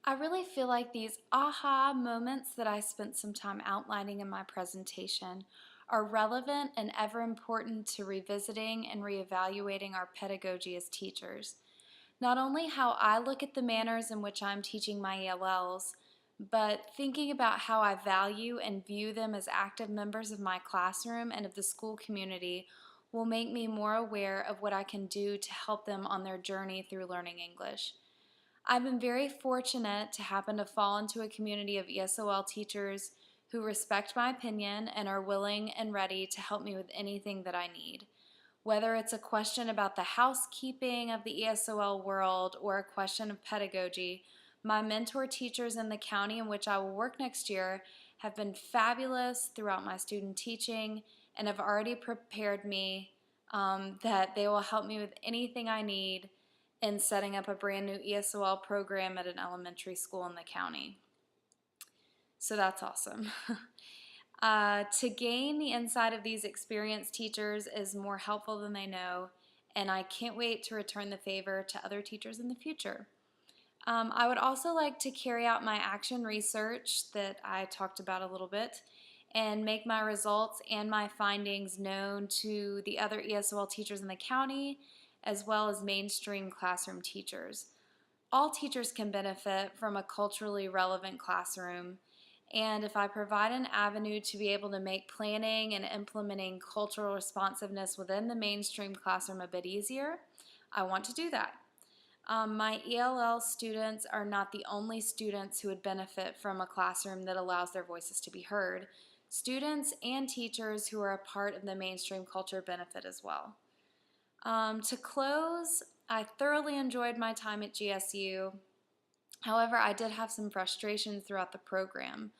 I really feel like these aha moments that I spent some time outlining in my presentation are relevant and ever important to revisiting and reevaluating our pedagogy as teachers. Not only how I look at the manners in which I'm teaching my ELLs, but thinking about how I value and view them as active members of my classroom and of the school community will make me more aware of what I can do to help them on their journey through learning English. I've been very fortunate to happen to fall into a community of ESOL teachers who respect my opinion and are willing and ready to help me with anything that I need. Whether it's a question about the housekeeping of the ESOL world or a question of pedagogy, my mentor teachers in the county in which I will work next year have been fabulous throughout my student teaching and have already prepared me that they will help me with anything I need in setting up a brand new ESOL program at an elementary school in the county. So that's awesome. To gain the insight of these experienced teachers is more helpful than they know, and I can't wait to return the favor to other teachers in the future. I would also like to carry out my action research that I talked about a little bit and make my results and my findings known to the other ESOL teachers in the county as well as mainstream classroom teachers. All teachers can benefit from a culturally relevant classroom, and if I provide an avenue to be able to make planning and implementing cultural responsiveness within the mainstream classroom a bit easier, I want to do that. My ELL students are not the only students who would benefit from a classroom that allows their voices to be heard. Students and teachers who are a part of the mainstream culture benefit as well. To close, I thoroughly enjoyed my time at GSU. However, I did have some frustrations throughout the program.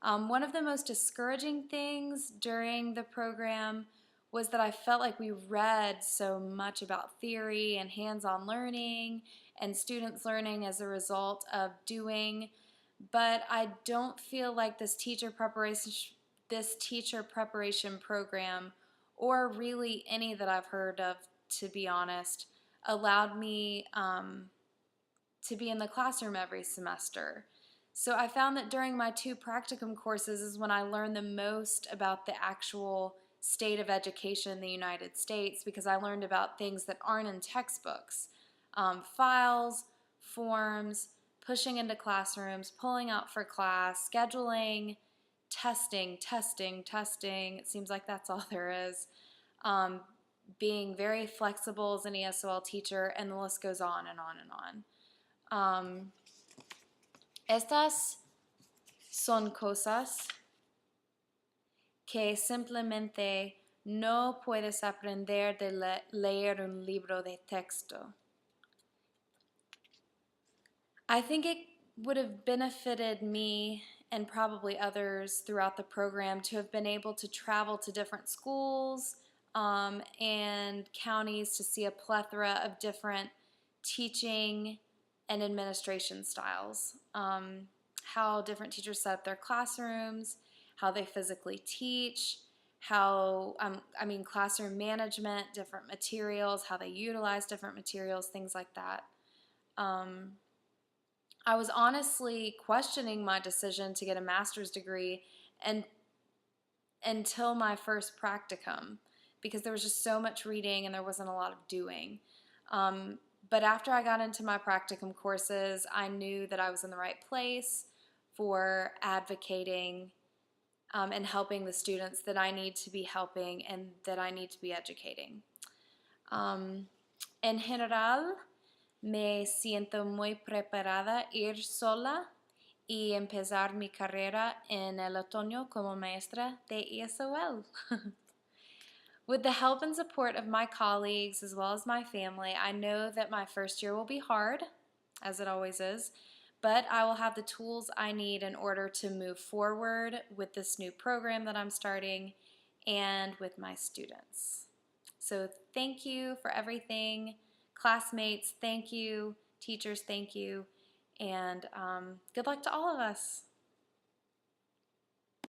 One of the most discouraging things during the program was that I felt like we read so much about theory and hands-on learning and students learning as a result of doing, but I don't feel like this teacher preparation program, or really any that I've heard of, to be honest, allowed me to be in the classroom every semester. So I found that during my 2 practicum courses is when I learned the most about the actual state of education in the United States, because I learned about things that aren't in textbooks. Files, forms, pushing into classrooms, pulling out for class, scheduling, testing. It seems like that's all there is. Being very flexible as an ESOL teacher, and the list goes on and on and on. Estas son cosas que simplemente no puedes aprender de leer un libro de texto. I think it would have benefited me and probably others throughout the program to have been able to travel to different schools and counties to see a plethora of different teaching and administration styles. How different teachers set up their classrooms, how they physically teach, how, classroom management, different materials, how they utilize different materials, things like that. I was honestly questioning my decision to get a master's degree and until my first practicum, because there was just so much reading and there wasn't a lot of doing. But after I got into my practicum courses, I knew that I was in the right place for advocating and helping the students that I need to be helping and that I need to be educating. En general, me siento muy preparada ir sola y empezar mi carrera en el otoño como maestra de ESOL. With the help and support of my colleagues as well as my family, I know that my first year will be hard, as it always is, but I will have the tools I need in order to move forward with this new program that I'm starting and with my students. So thank you for everything. Classmates, thank you. Teachers, thank you. And good luck to all of us.